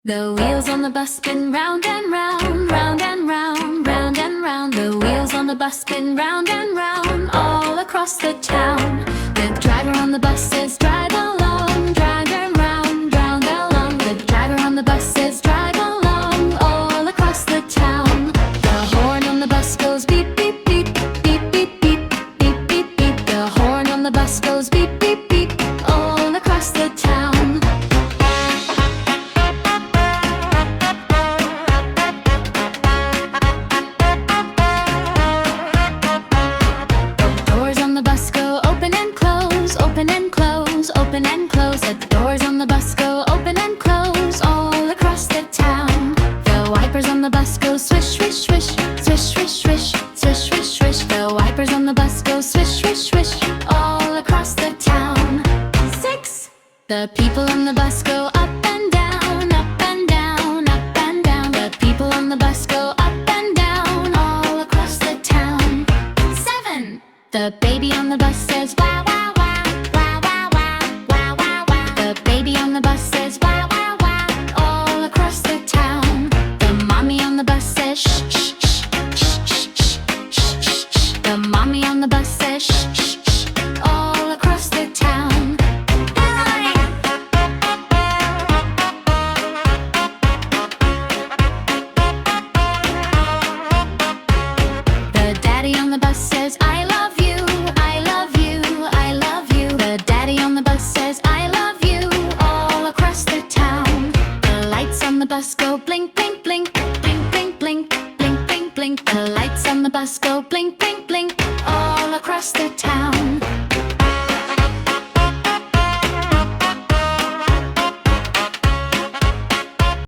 The wheels on the bus spin round and round, round and round, round and round. The wheels on the bus spin round and round, all across the town. The driver on the bus says, drive along, drive around, round along. The driver on the bus says, drive along, all across the town. The horn on the bus goes beep, beep, beep, beep, beep, beep, beep, beep, beep. The horn on the bus goes beep, beep, beep, all across the town. Open and close. The doors on the bus go open and close all across the town. The wipers on the bus go swish, swish, swish, swish, swish, swish, swish, swish, swish. The wipers on the bus go swish, swish, swish all across the town. 6. The people on the bus go up and down, up and down, up and down. The people on the bus go up and down all across the town. 7. The baby on the bus says, wow, wow. The baby on the bus says, wow, wow, wow, all across the town. The mommy on the bus says, shh, shh, shh, shh, shh, shh, shh, shh, shh. The mommy on the bus says, shh, shh, shh, all across the town. 9. The daddy on the bus says, I love you, I love you, I love you. The daddy on the bus says, I love you. The bus go blink, blink.